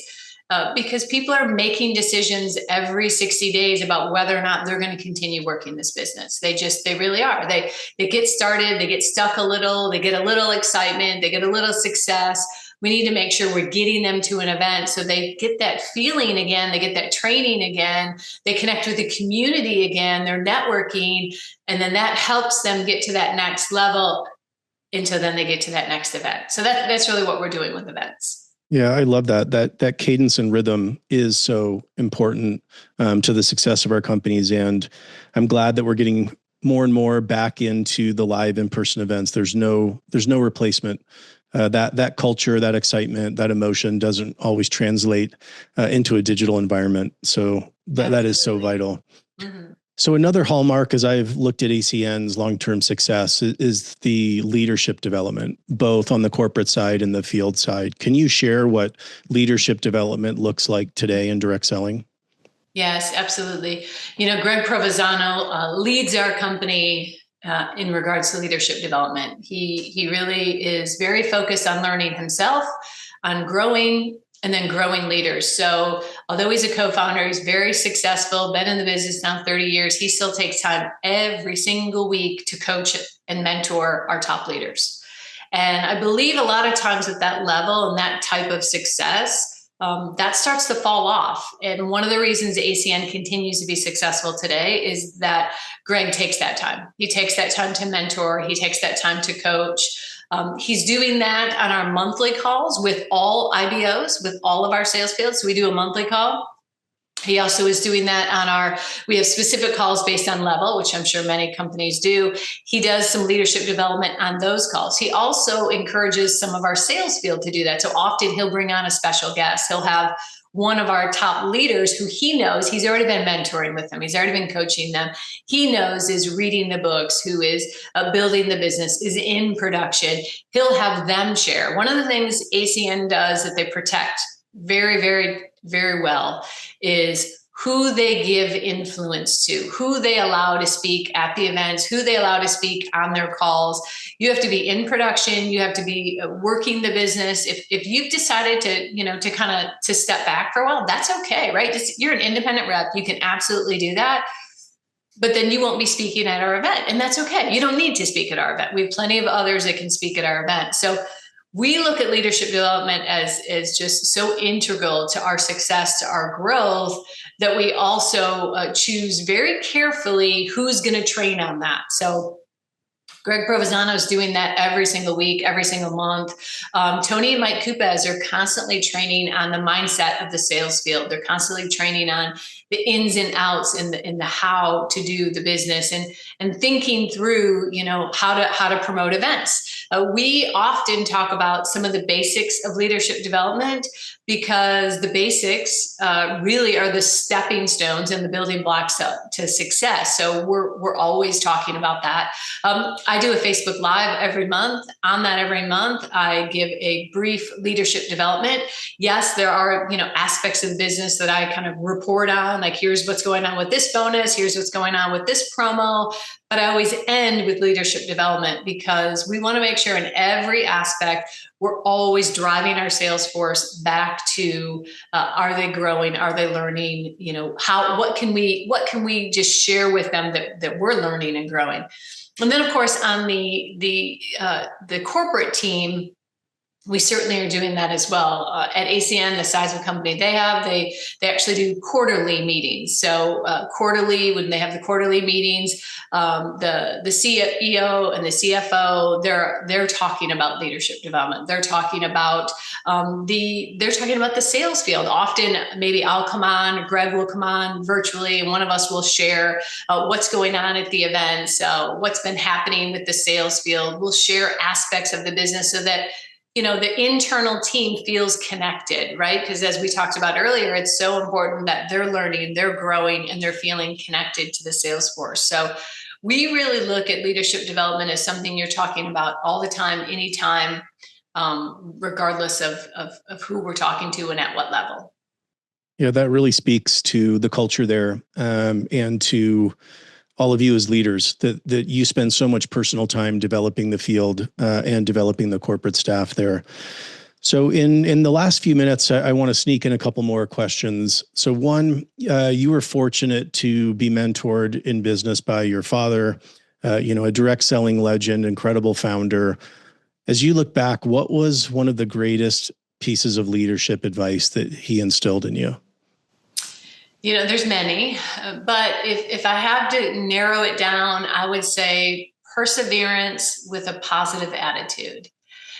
Because people are making decisions every 60 days about whether or not they're going to continue working this business. They really are. They get started, they get stuck a little, they get a little excitement, they get a little success. We need to make sure we're getting them to an event so they get that feeling again, they get that training again, they connect with the community again, they're networking, and then that helps them get to that next level until then they get to that next event. So that's really what we're doing with events. Yeah, I love that. That cadence and rhythm is so important to the success of our companies. And I'm glad that we're getting more and more back into the live in-person events. There's no replacement. That culture, that excitement, that emotion doesn't always translate into a digital environment. So that is so vital. Mm-hmm. So another hallmark, as I've looked at ACN's long-term success, is the leadership development, both on the corporate side and the field side. Can you share what leadership development looks like today in direct selling? Yes, absolutely. Greg Provenzano leads our company in regards to leadership development. He really is very focused on learning himself, on growing, and then growing leaders. So although he's a co-founder, he's very successful, been in the business now 30 years, he still takes time every single week to coach and mentor our top leaders. And I believe a lot of times at that level and that type of success, that starts to fall off. And one of the reasons ACN continues to be successful today is that Greg takes that time. He takes that time to mentor. He takes that time to coach. He's doing that on our monthly calls with all IBOs, with all of our sales fields. So we do a monthly call. He also is doing that we have specific calls based on level, which I'm sure many companies do. He does some leadership development on those calls. He also encourages some of our sales field to do that. So often he'll bring on a special guest. He'll have one of our top leaders who he knows, he's already been mentoring with them. He's already been coaching them. He knows is reading the books, who is building the business, is in production. He'll have them share. One of the things ACN does that they protect very, very, very well is who they give influence to, who they allow to speak at the events, who they allow to speak on their calls. You have to be in production. You have to be working the business. If you've decided to step back for a while, that's okay, right? You're an independent rep. You can absolutely do that. But then you won't be speaking at our event, and that's okay. You don't need to speak at our event. We have plenty of others that can speak at our event. So we look at leadership development as just so integral to our success, to our growth, that we also choose very carefully who's going to train on that. So Greg Provenzano is doing that every single week, every single month. Tony and Mike Kupes are constantly training on the mindset of the sales field. They're constantly training on the ins and outs and the how to do the business, and thinking through, how to promote events. We often talk about some of the basics of leadership development, because the basics really are the stepping stones and the building blocks to success. So we're always talking about that. I do a Facebook Live every month. On that every month, I give a brief leadership development. Yes, there are aspects of the business that I kind of report on, like here's what's going on with this bonus, here's what's going on with this promo. But I always end with leadership development, because we want to make sure in every aspect we're always driving our sales force back to are they growing? Are they learning? What can we just share with them that we're learning and growing? And then, of course, on the corporate team, we certainly are doing that as well. At ACN, the size of company they have, they actually do quarterly meetings. So quarterly, when they have the quarterly meetings, the CEO and the CFO, they're talking about leadership development. They're talking about the sales field. Often, maybe I'll come on, Greg will come on virtually, and one of us will share what's going on at the events, what's been happening with the sales field. We'll share aspects of the business so that the internal team feels connected, right? Because as we talked about earlier, it's so important that they're learning, they're growing, and they're feeling connected to the sales force. So we really look at leadership development as something you're talking about all the time, anytime, regardless of who we're talking to and at what level. Yeah, that really speaks to the culture there, and to all of you as leaders, that you spend so much personal time developing the field and developing the corporate staff there. So in the last few minutes, I want to sneak in a couple more questions. So one, you were fortunate to be mentored in business by your father, a direct selling legend, incredible founder. As you look back, what was one of the greatest pieces of leadership advice that he instilled in you? There's many, but if I have to narrow it down, I would say perseverance with a positive attitude.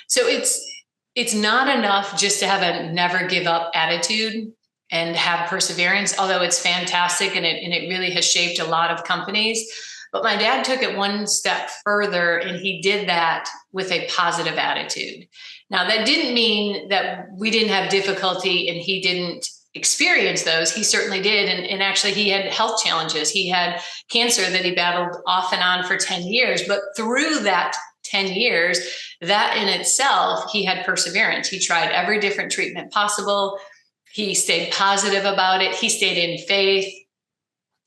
So it's not enough just to have a never give up attitude and have perseverance, although it's fantastic and it really has shaped a lot of companies. But my dad took it one step further, and he did that with a positive attitude. Now, that didn't mean that we didn't have difficulty and he didn't experience those. He certainly did. And actually, he had health challenges. He had cancer that he battled off and on for 10 years. But through that 10 years, that in itself, he had perseverance. He tried every different treatment possible. He stayed positive about it. He stayed in faith.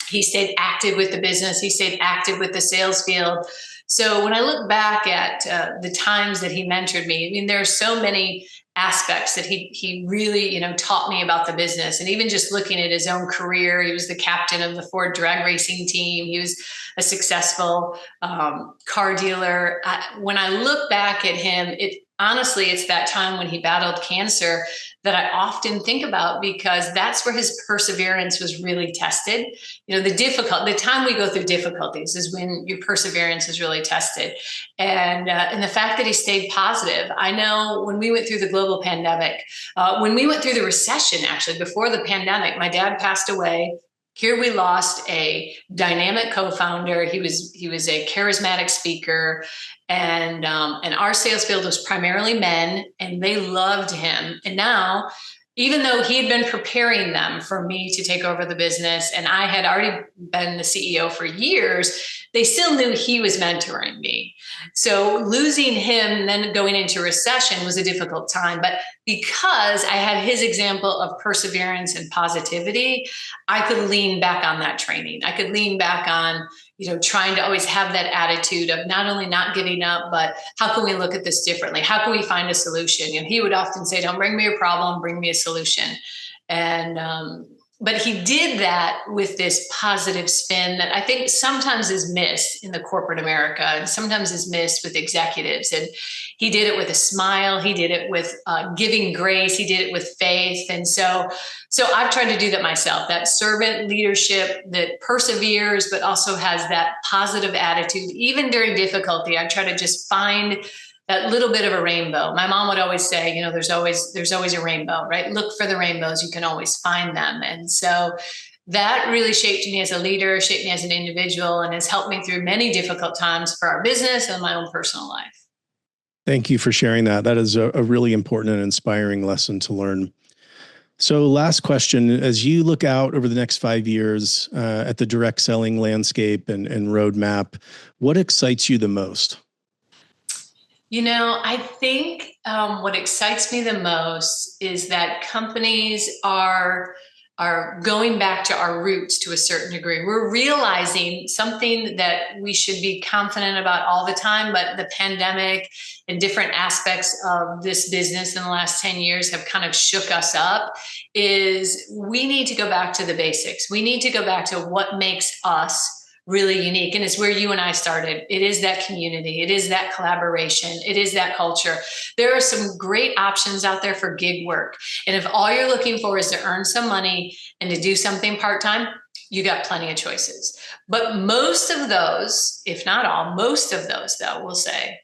He stayed active with the business. He stayed active with the sales field. So when I look back at the times that he mentored me, there are so many aspects that he really, taught me about the business. And even just looking at his own career, he was the captain of the Ford drag racing team. He was a successful car dealer. When I look back at him, honestly, it's that time when he battled cancer that I often think about, because that's where his perseverance was really tested. The time we go through difficulties is when your perseverance is really tested. And the fact that he stayed positive. I know when we went through the global pandemic, when we went through the recession, actually, before the pandemic, my dad passed away. Here we lost a dynamic co-founder. He was a charismatic speaker, and our sales field was primarily men, and they loved him. And now, even though he had been preparing them for me to take over the business, and I had already been the CEO for years, they still knew he was mentoring me. So losing him and then going into recession was a difficult time, but because I had his example of perseverance and positivity, I could lean back on that training. I could lean back on, trying to always have that attitude of not only not giving up, but how can we look at this differently? How can we find a solution? He would often say, don't bring me a problem, bring me a solution. And, but he did that with this positive spin that I think sometimes is missed in the corporate America and sometimes is missed with executives. And he did it with a smile. He did it with giving grace. He did it with faith. And so I've tried to do that myself, that servant leadership that perseveres, but also has that positive attitude. Even during difficulty, I try to just find that little bit of a rainbow. My mom would always say, there's always a rainbow, right? Look for the rainbows. You can always find them. And so that really shaped me as a leader, shaped me as an individual, and has helped me through many difficult times for our business and my own personal life. Thank you for sharing that. That is a really important and inspiring lesson to learn. So last question, as you look out over the next 5 years at the direct selling landscape and roadmap, what excites you the most? I think what excites me the most is that companies are going back to our roots to a certain degree. We're realizing something that we should be confident about all the time, but the pandemic and different aspects of this business in the last 10 years have kind of shook us up, is we need to go back to the basics. We need to go back to what makes us really unique. And it's where you and I started. It is that community. It is that collaboration. It is that culture. There are some great options out there for gig work. And if all you're looking for is to earn some money and to do something part-time, you got plenty of choices. But most of those, if not all, most of those though, we'll say,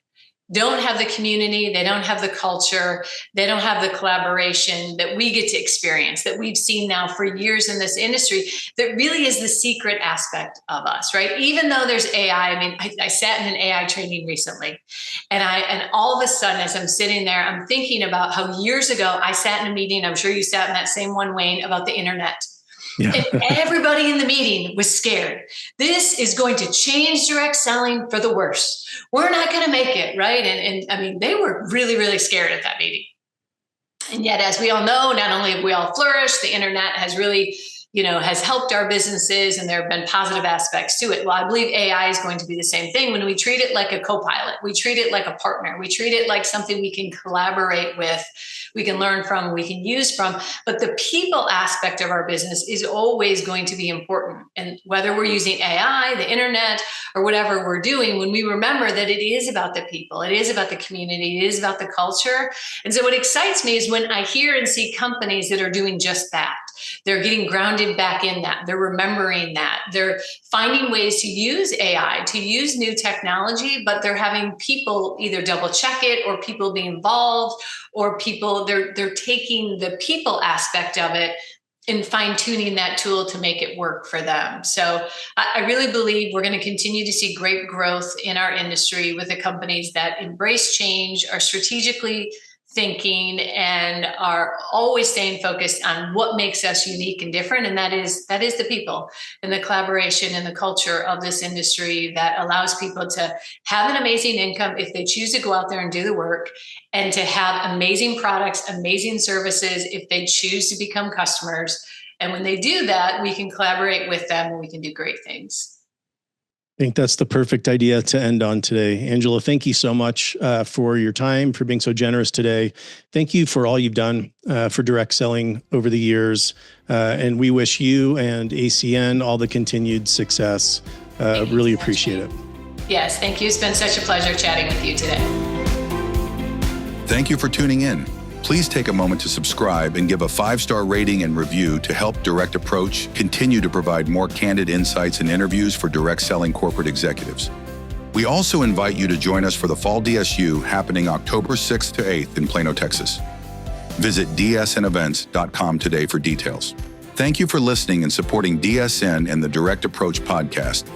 don't have the community, they don't have the culture, they don't have the collaboration that we get to experience, that we've seen now for years in this industry, that really is the secret aspect of us, right? Even though there's AI, I sat in an AI training recently, and all of a sudden, as I'm sitting there, I'm thinking about how years ago I sat in a meeting, I'm sure you sat in that same one, Wayne, about the internet. Yeah. And everybody in the meeting was scared. This is going to change direct selling for the worse. We're not going to make it, right? And they were really, really scared at that meeting. And yet, as we all know, not only have we all flourished, the internet has really, has helped our businesses, and there have been positive aspects to it. Well, I believe AI is going to be the same thing when we treat it like a co-pilot. We treat it like a partner. We treat it like something we can collaborate with, we can learn from, we can use from. But the people aspect of our business is always going to be important. And whether we're using AI, the internet, or whatever we're doing, when we remember that it is about the people, it is about the community, it is about the culture. And so what excites me is when I hear and see companies that are doing just that. They're getting grounded back in that. They're remembering that. They're finding ways to use AI, to use new technology, but they're having people either double check it, or people be involved, or people, they're taking the people aspect of it and fine tuning that tool to make it work for them. So I really believe we're going to continue to see great growth in our industry with the companies that embrace change, are strategically thinking, and are always staying focused on what makes us unique and different. And that is the people and the collaboration and the culture of this industry that allows people to have an amazing income if they choose to go out there and do the work, and to have amazing products, amazing services if they choose to become customers. And when they do that, we can collaborate with them and we can do great things. I think that's the perfect idea to end on today. Angela, thank you so much for your time, for being so generous today. Thank you for all you've done for direct selling over the years. And we wish you and ACN all the continued success. Really appreciate it. Yes, thank you. It's been such a pleasure chatting with you today. Thank you for tuning in. Please take a moment to subscribe and give a 5-star rating and review to help Direct Approach continue to provide more candid insights and interviews for direct selling corporate executives. We also invite you to join us for the Fall DSU happening October 6th to 8th in Plano, Texas. Visit dsnevents.com today for details. Thank you for listening and supporting DSN and the Direct Approach podcast.